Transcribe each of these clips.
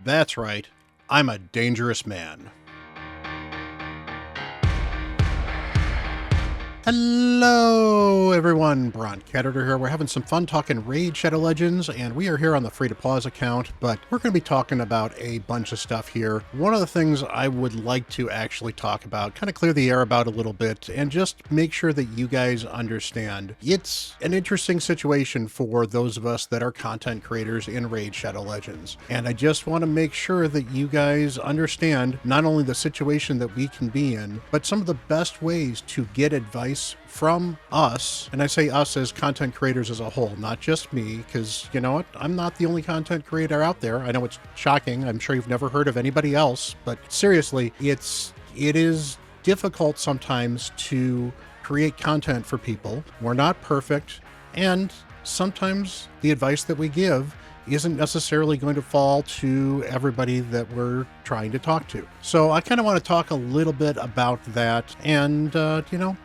That's right, I'm a dangerous man. Hello, everyone. Bront, CatHerder here. We're having some fun talking Raid Shadow Legends, and we are here on the free-to-pause account, but we're going to be talking about a bunch of stuff here. One of the things I would like to actually talk about, kind of clear the air about a little bit, and just make sure that you guys understand. It's an interesting situation for those of us that are content creators in Raid Shadow Legends, and I just want to make sure that you guys understand not only the situation that we can be in, but some of the best ways to get advice from us, and I say us as content creators as a whole, not just me, because you know what, I'm not the only content creator out there. I know it's shocking, I'm sure you've never heard of anybody else, but seriously, it is difficult sometimes to create content for people. We're not perfect, and sometimes the advice that we give isn't necessarily going to fall to everybody that we're trying to talk to. So I kind of want to talk a little bit about that and,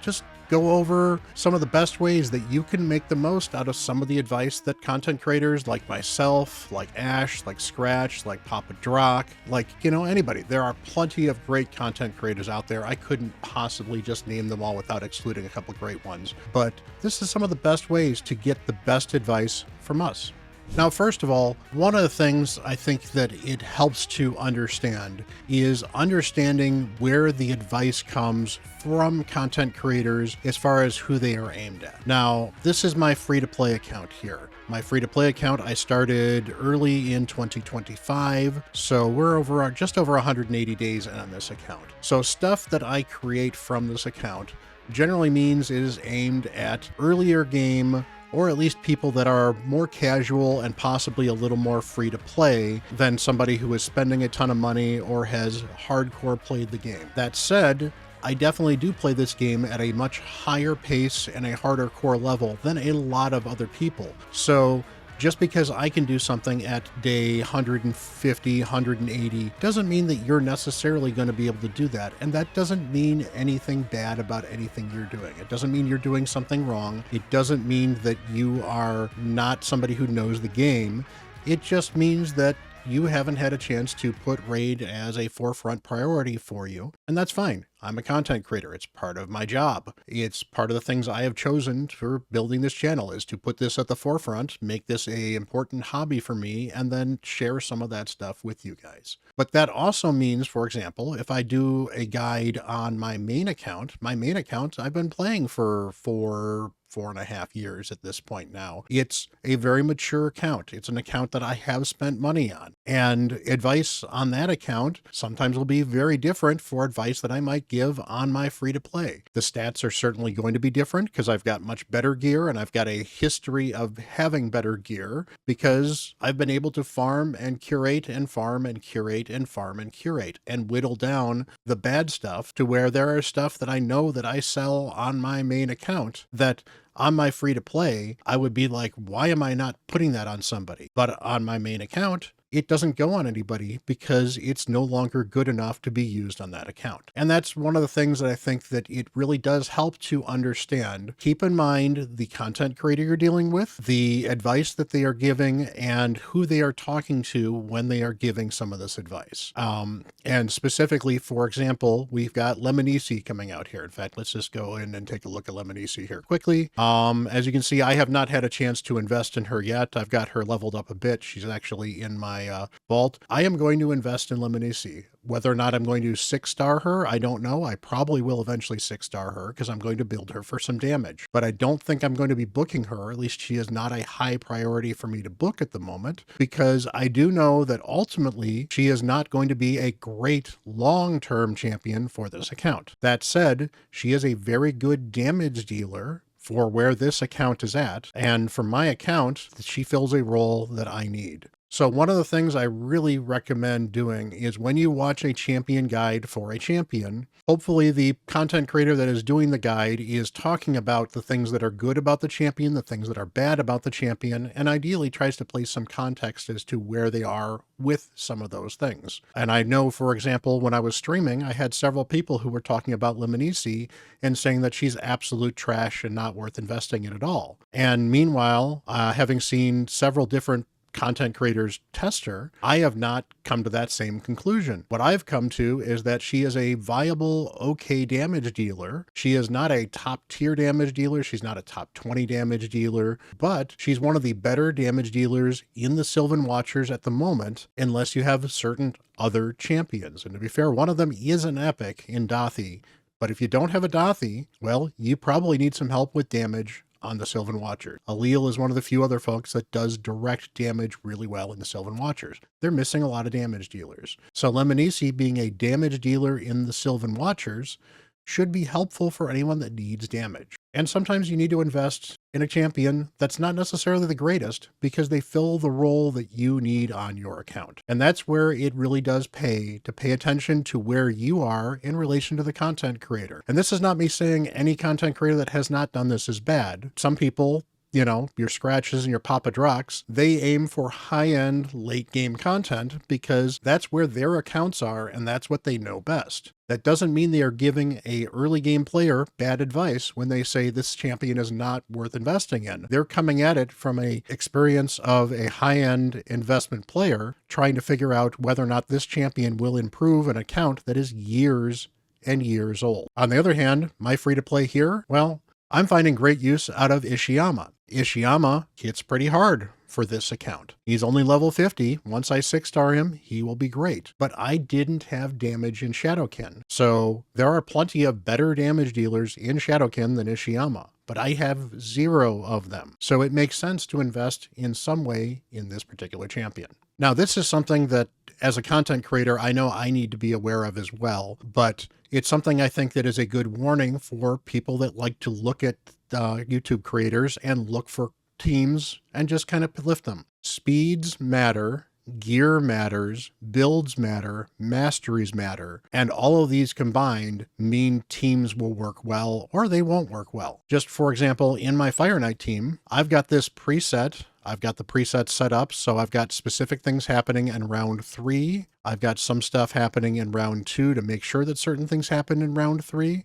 just go over some of the best ways that you can make the most out of some of the advice that content creators like myself, like Ash, like Scratch, like Papa Drock, like, anybody. There are plenty of great content creators out there. I couldn't possibly just name them all without excluding a couple great ones. But this is some of the best ways to get the best advice from us. Now, first of all, one of the things I think that it helps to understand is understanding where the advice comes from content creators as far as who they are aimed at. Now, this is my free-to-play account here. My free-to-play account, I started early in 2025, so we're just over 180 days on this account. So stuff that I create from this account generally means it is aimed at earlier game, or at least people that are more casual and possibly a little more free to play than somebody who is spending a ton of money or has hardcore played the game. That said, I definitely do play this game at a much higher pace and a harder core level than a lot of other people. So just because I can do something at day 150, 180 doesn't mean that you're necessarily going to be able to do that. And that doesn't mean anything bad about anything you're doing. It doesn't mean you're doing something wrong. It doesn't mean that you are not somebody who knows the game. It just means that you haven't had a chance to put Raid as a forefront priority for you. And that's fine. I'm a content creator. It's part of my job. It's part of the things I have chosen for building this channel, is to put this at the forefront, make this a important hobby for me, and then share some of that stuff with you guys. But that also means, for example, if I do a guide on my main account I've been playing for 4.5 years at this point now. It's a very mature account. It's an account that I have spent money on. And advice on that account sometimes will be very different for advice that I might give on my free-to-play. The stats are certainly going to be different because I've got much better gear and I've got a history of having better gear because I've been able to farm and curate and farm and curate and farm and curate and whittle down the bad stuff to where there are stuff that I know that I sell on my main account that on my free-to-play, I would be like, why am I not putting that on somebody? But on my main account, it doesn't go on anybody because it's no longer good enough to be used on that account. And that's one of the things that I think that it really does help to understand. Keep in mind the content creator you're dealing with, the advice that they are giving, and who they are talking to when they are giving some of this advice. And specifically, for example, we've got Lemonisi coming out here. In fact, let's just go in and take a look at Lemonisi here quickly. As you can see, I have not had a chance to invest in her yet. I've got her leveled up a bit. She's actually in my vault. I am going to invest in Lemonisi. Whether or not I'm going to 6-star her, I don't know. I probably will eventually 6-star her because I'm going to build her for some damage. But I don't think I'm going to be booking her. At least she is not a high priority for me to book at the moment, because I do know that ultimately she is not going to be a great long-term champion for this account. That said, she is a very good damage dealer for where this account is at, and for my account, she fills a role that I need. So one of the things I really recommend doing is when you watch a champion guide for a champion, hopefully the content creator that is doing the guide is talking about the things that are good about the champion, the things that are bad about the champion, and ideally tries to place some context as to where they are with some of those things. And I know, for example, when I was streaming, I had several people who were talking about Lemonisi and saying that she's absolute trash and not worth investing in at all. And meanwhile, having seen several different content creators tester, I have not come to that same conclusion. What I've come to is that she is a viable, okay damage dealer. She is not a top tier damage dealer. She's not a top 20 damage dealer, but she's one of the better damage dealers in the Sylvan Watchers at the moment, unless you have certain other champions. And to be fair, one of them is an epic in Dathi. But if you don't have a Dathi, well, you probably need some help with damage on the Sylvan Watchers. Allele is one of the few other folks that does direct damage really well in the Sylvan Watchers. They're missing a lot of damage dealers. So Lemonici, being a damage dealer in the Sylvan Watchers, should be helpful for anyone that needs damage. And sometimes you need to invest in a champion that's not necessarily the greatest because they fill the role that you need on your account. And that's where it really does pay to pay attention to where you are in relation to the content creator. And this is not me saying any content creator that has not done this is bad. Some people, you know, your Scratches and your Papa Drox, they aim for high-end late game content because that's where their accounts are and that's what they know best. That doesn't mean they are giving a early game player bad advice when they say this champion is not worth investing in. They're coming at it from a experience of a high-end investment player trying to figure out whether or not this champion will improve an account that is years and years old. On the other hand, my free-to-play here, well, I'm finding great use out of Ishiyama. Ishiyama hits pretty hard for this account. He's only level 50. Once I 6-star him, he will be great. But I didn't have damage in Shadowkin. So there are plenty of better damage dealers in Shadowkin than Ishiyama, but I have 0 of them. So it makes sense to invest in some way in this particular champion. Now, this is something that as a content creator, I know I need to be aware of as well, but it's something I think that is a good warning for people that like to look at YouTube creators and look for teams and just kind of lift them. Speeds matter, gear matters, builds matter, masteries matter, and all of these combined mean teams will work well or they won't work well. Just for example, in my Fire Knight team, I've got this preset. I've got the preset set up, so I've got specific things happening in round 3. I've got some stuff happening in round 2 to make sure that certain things happen in round 3.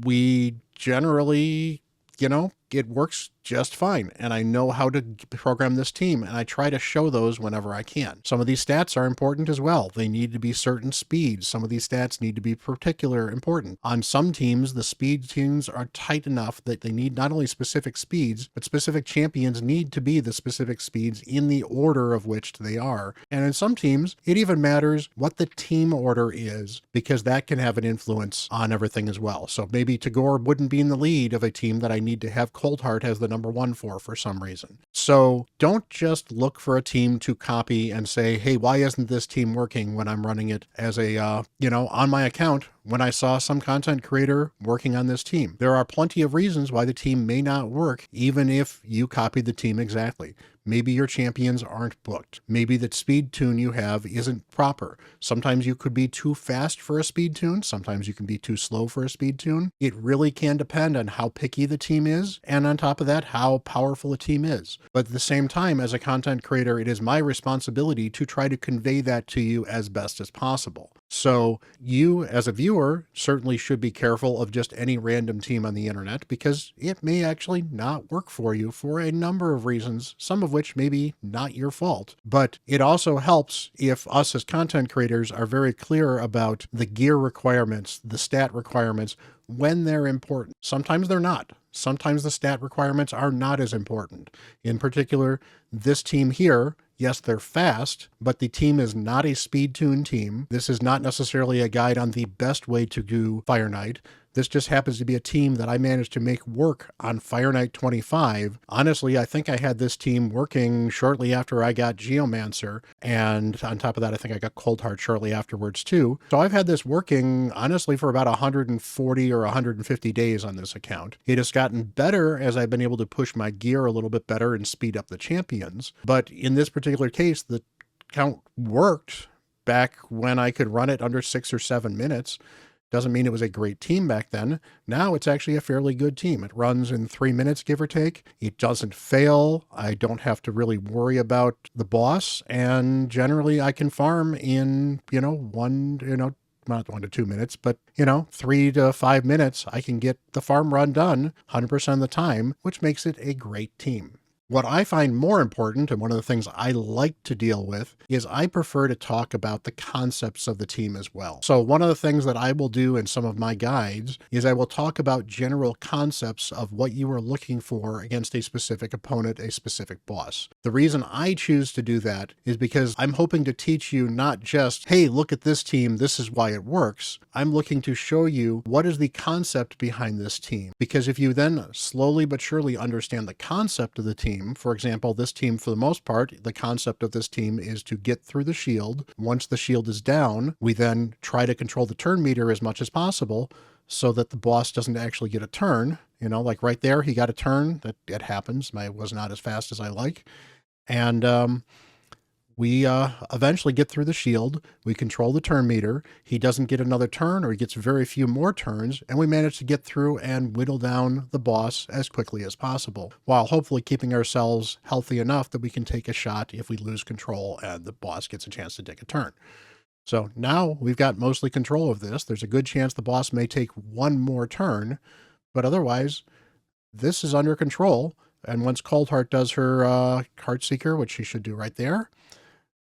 We generally, you know, it works just fine. And I know how to program this team, and I try to show those whenever I can. Some of these stats are important as well. They need to be certain speeds. Some of these stats need to be particular important. On some teams, the speed teams are tight enough that they need not only specific speeds, but specific champions need to be the specific speeds in the order of which they are. And in some teams, it even matters what the team order is, because that can have an influence on everything as well. So maybe Tagore wouldn't be in the lead of a team that I need to have Coldheart as the number 1 for some reason. So don't just look for a team to copy and say, hey, why isn't this team working when I'm running it as a, on my account when I saw some content creator working on this team. There are plenty of reasons why the team may not work, even if you copied the team exactly. Maybe your champions aren't booked. Maybe the speed tune you have isn't proper. Sometimes you could be too fast for a speed tune. Sometimes you can be too slow for a speed tune. It really can depend on how picky the team is, and on top of that, how powerful a team is. But at the same time, as a content creator, it is my responsibility to try to convey that to you as best as possible. So you, as a viewer, certainly should be careful of just any random team on the internet, because it may actually not work for you for a number of reasons, some of which may be not your fault. But it also helps if us as content creators are very clear about the gear requirements, the stat requirements, when they're important. Sometimes they're not. Sometimes the stat requirements are not as important. In particular, this team here, yes, they're fast, but the team is not a speed tune team. This is not necessarily a guide on the best way to do Fire Knight. This just happens to be a team that I managed to make work on Fire Knight 25. Honestly, I think I had this team working shortly after I got Geomancer, and on top of that, I think I got Coldheart shortly afterwards too. So I've had this working, honestly, for about 140 or 150 days on this account. It has gotten better as I've been able to push my gear a little bit better and speed up the champions. But in this particular case, the account worked back when I could run it under 6 or 7 minutes. Doesn't mean it was a great team back then. Now it's actually a fairly good team. It runs in 3 minutes, give or take. It doesn't fail. I don't have to really worry about the boss. And generally I can farm in, not 1 to 2 minutes, but 3 to 5 minutes, I can get the farm run done 100% of the time, which makes it a great team. What I find more important, and one of the things I like to deal with, is I prefer to talk about the concepts of the team as well. So one of the things that I will do in some of my guides is I will talk about general concepts of what you are looking for against a specific opponent, a specific boss. The reason I choose to do that is because I'm hoping to teach you not just, hey, look at this team, this is why it works. I'm looking to show you what is the concept behind this team. Because if you then slowly but surely understand the concept of the team, for example, this team, for the most part, the concept of this team is to get through the shield. Once the shield is down, we then try to control the turn meter as much as possible so that the boss doesn't actually get a turn. You know, like right there, he got a turn. That happens. It was not as fast as I like. And we eventually get through the shield. We control the turn meter. He doesn't get another turn, or he gets very few more turns, and we manage to get through and whittle down the boss as quickly as possible, while hopefully keeping ourselves healthy enough that we can take a shot if we lose control and the boss gets a chance to take a turn. So now we've got mostly control of this. There's a good chance the boss may take one more turn, but otherwise, this is under control. And once Coldheart does her Heartseeker, which she should do right there,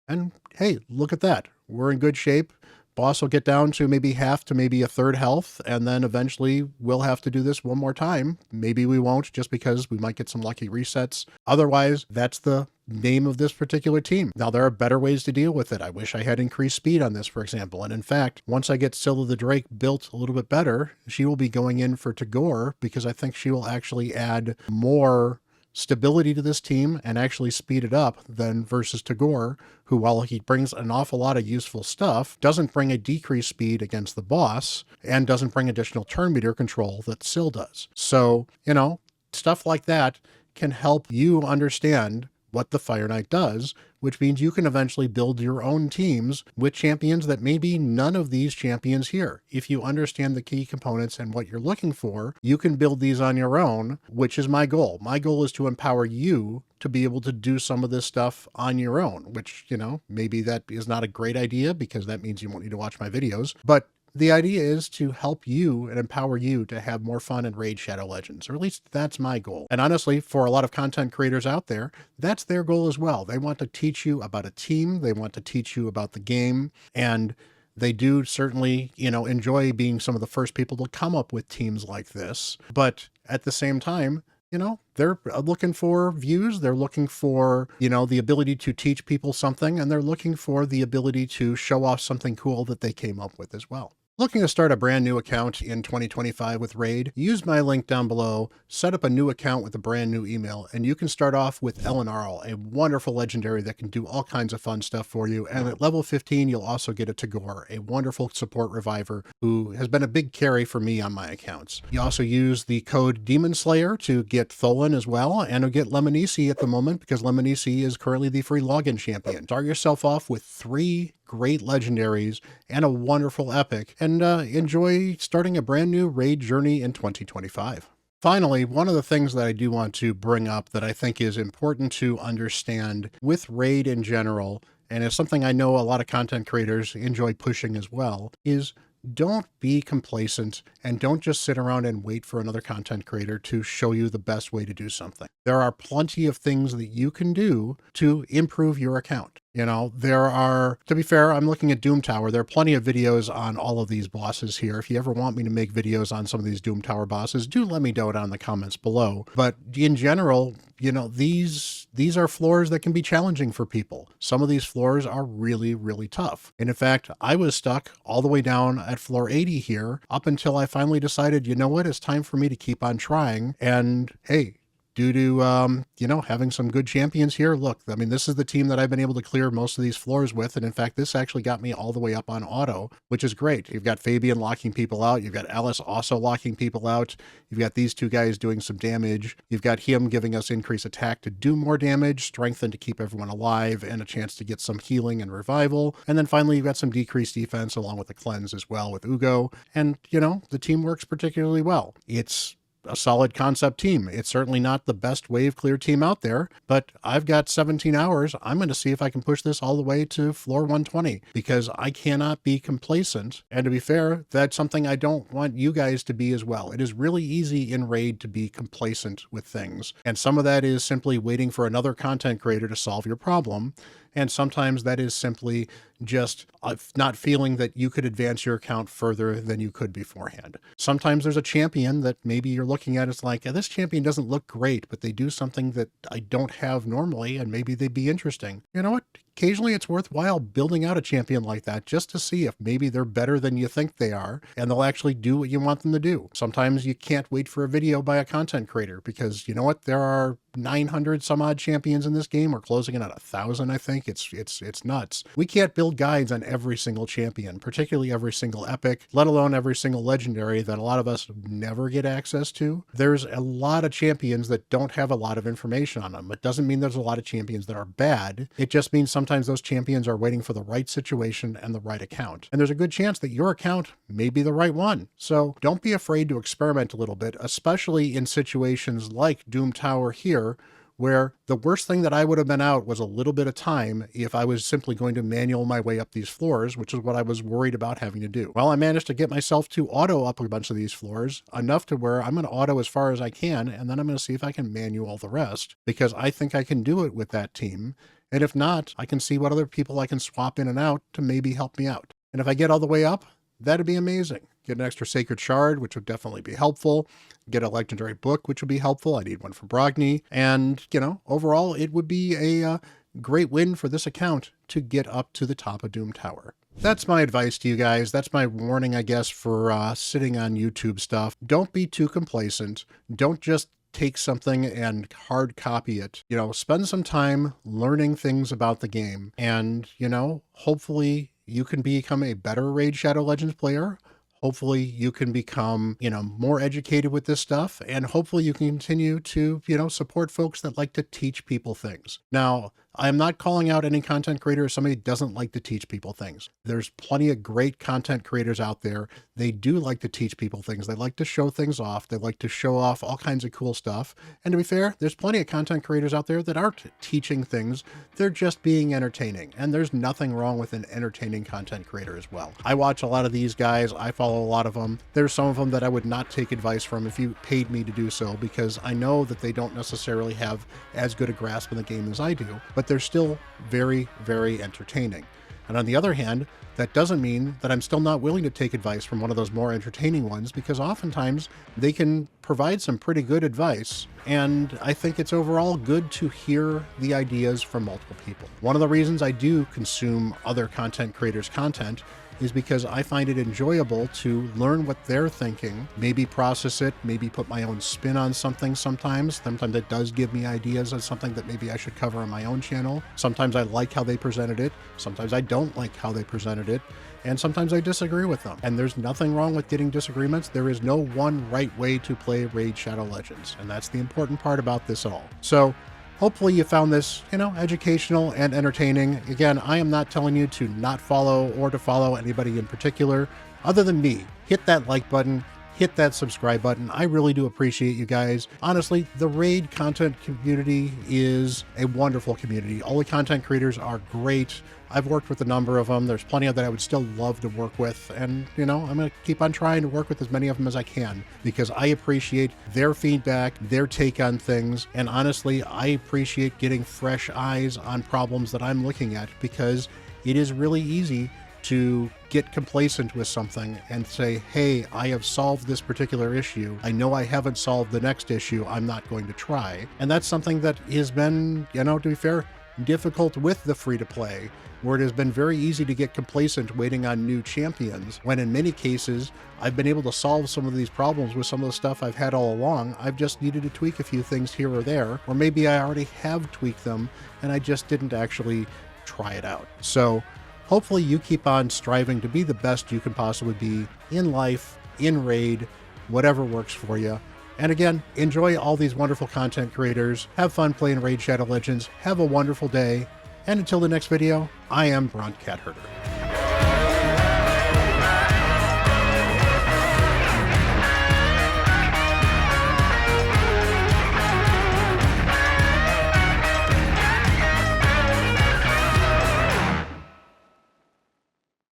and hey, look at that. We're in good shape. Boss will get down to maybe half to maybe a third health, and then eventually we'll have to do this one more time. Maybe we won't, just because we might get some lucky resets. Otherwise, that's the name of this particular team. Now, there are better ways to deal with it. I wish I had increased speed on this, for example. And in fact, once I get Scylla the Drake built a little bit better, she will be going in for Tagore, because I think she will actually add more stability to this team and actually speed it up than versus Tagore, who, while he brings an awful lot of useful stuff, doesn't bring a decreased speed against the boss and doesn't bring additional turn meter control that Syl does. So, you know, stuff like that can help you understand what the Fire Knight does, which means you can eventually build your own teams with champions that may be none of these champions here. If you understand the key components and what you're looking for, you can build these on your own, which is my goal. My goal is to empower you to be able to do some of this stuff on your own, which, you know, maybe that is not a great idea, because that means you won't need to watch my videos, but the idea is to help you and empower you to have more fun in Raid Shadow Legends, or at least that's my goal. And honestly, for a lot of content creators out there, that's their goal as well. They want to teach you about a team, they want to teach you about the game, and they do certainly, you know, enjoy being some of the first people to come up with teams like this. But at the same time, you know, they're looking for views, they're looking for, you know, the ability to teach people something, and they're looking for the ability to show off something cool that they came up with as well. Looking to start a brand new account in 2025 with Raid? Use my link down below, set up a new account with a brand new email, and you can start off with Elenarl, a wonderful legendary that can do all kinds of fun stuff for you. And at level 15, you'll also get a Tagore, a wonderful support reviver who has been a big carry for me on my accounts. You also use the code Demon Slayer to get Tholan as well, and to get Lemonisi at the moment, because Lemonisi is currently the free login champion. Start yourself off with 3 great legendaries and a wonderful epic, and enjoy starting a brand new raid journey in 2025. Finally, one of the things that I do want to bring up that I think is important to understand with Raid in general, and it's something I know a lot of content creators enjoy pushing as well, is don't be complacent and don't just sit around and wait for another content creator to show you the best way to do something. There are plenty of things that you can do to improve your account. You know, there are, to be fair, I'm looking at Doom Tower. There are plenty of videos on all of these bosses here. If you ever want me to make videos on some of these Doom Tower bosses, do let me know down in the comments below. But in general, you know, these are floors that can be challenging for people. Some of these floors are really, really tough. And in fact, I was stuck all the way down at floor 80 here up until I finally decided, you know what, it's time for me to keep on trying. And hey, due to, you know, having some good champions here. Look, I mean, this is the team that I've been able to clear most of these floors with. And in fact, this actually got me all the way up on auto, which is great. You've got Fabian locking people out. You've got Alice also locking people out. You've got these two guys doing some damage. You've got him giving us increased attack to do more damage, strengthen to keep everyone alive, and a chance to get some healing and revival. And then finally, you've got some decreased defense along with the cleanse as well with Ugo. And, you know, the team works particularly well. It's a solid concept team. It's certainly not the best wave clear team out there, but I've got 17 hours. I'm going to see if I can push this all the way to floor 120 because I cannot be complacent. And to be fair, that's something I don't want you guys to be as well. It is really easy in Raid to be complacent with things. And some of that is simply waiting for another content creator to solve your problem. And sometimes that is simply just not feeling that you could advance your account further than you could beforehand. Sometimes there's a champion that maybe you're looking at, it's like, this champion doesn't look great, but they do something that I don't have normally, and maybe they'd be interesting. You know what? Occasionally it's worthwhile building out a champion like that just to see if maybe they're better than you think they are, and they'll actually do what you want them to do. Sometimes you can't wait for a video by a content creator because you know what? There are 900 some odd champions in this game. We're closing in at 1,000, I think. It's nuts. We can't build guides on every single champion, particularly every single epic, let alone every single legendary that a lot of us never get access to. There's a lot of champions that don't have a lot of information on them. It doesn't mean there's a lot of champions that are bad. It just means sometimes those champions are waiting for the right situation and the right account. And there's a good chance that your account may be the right one. So don't be afraid to experiment a little bit, especially in situations like Doom Tower here, where the worst thing that I would have been out was a little bit of time if I was simply going to manual my way up these floors, which is what I was worried about having to do. Well, I managed to get myself to auto up a bunch of these floors, enough to where I'm going to auto as far as I can, and then I'm going to see if I can manual the rest, because I think I can do it with that team. And if not, I can see what other people I can swap in and out to maybe help me out. And if I get all the way up, that'd be amazing. Get an extra Sacred Shard, which would definitely be helpful. Get a legendary book, which would be helpful. I need one for Brogni. And, you know, overall, it would be a great win for this account to get up to the top of Doom Tower. That's my advice to you guys. That's my warning, I guess, for sitting on YouTube stuff. Don't be too complacent. Don't just take something and hard copy it. You know, spend some time learning things about the game. And, you know, hopefully you can become a better Raid Shadow Legends player. Hopefully you can become, you know, more educated with this stuff, and hopefully you can continue to, you know, support folks that like to teach people things. Now, I'm not calling out any content creator as somebody who doesn't like to teach people things. There's plenty of great content creators out there. They do like to teach people things. They like to show things off. They like to show off all kinds of cool stuff. And to be fair, there's plenty of content creators out there that aren't teaching things. They're just being entertaining. And there's nothing wrong with an entertaining content creator as well. I watch a lot of these guys. I follow a lot of them. There's some of them that I would not take advice from if you paid me to do so, because I know that they don't necessarily have as good a grasp of the game as I do, but they're still very, very entertaining. And on the other hand, that doesn't mean that I'm still not willing to take advice from one of those more entertaining ones, because oftentimes they can provide some pretty good advice. And I think it's overall good to hear the ideas from multiple people. One of the reasons I do consume other content creators' content is because I find it enjoyable to learn what they're thinking, maybe process it, maybe put my own spin on something sometimes. Sometimes it does give me ideas on something that maybe I should cover on my own channel. Sometimes I like how they presented it. Sometimes I don't like how they presented it. And sometimes I disagree with them. And there's nothing wrong with getting disagreements. There is no one right way to play Raid Shadow Legends. And that's the important part about this all. So hopefully you found this, you know, educational and entertaining. Again, I am not telling you to not follow or to follow anybody in particular other than me. Hit that like button, hit that subscribe button. I really do appreciate you guys. Honestly, the Raid content community is a wonderful community. All the content creators are great. I've worked with a number of them. There's plenty of that I would still love to work with. And, you know, I'm going to keep on trying to work with as many of them as I can, because I appreciate their feedback, their take on things. And honestly, I appreciate getting fresh eyes on problems that I'm looking at, because it is really easy to get complacent with something and say, hey, I have solved this particular issue. I know I haven't solved the next issue. I'm not going to try. And that's something that has been, you know, to be fair, difficult with the free-to-play, where it has been very easy to get complacent waiting on new champions, when in many cases, I've been able to solve some of these problems with some of the stuff I've had all along. I've just needed to tweak a few things here or there, or maybe I already have tweaked them and I just didn't actually try it out. So hopefully you keep on striving to be the best you can possibly be in life, in Raid, whatever works for you. And again, enjoy all these wonderful content creators. Have fun playing Raid Shadow Legends. Have a wonderful day. And until the next video, I am Bront CatHerder.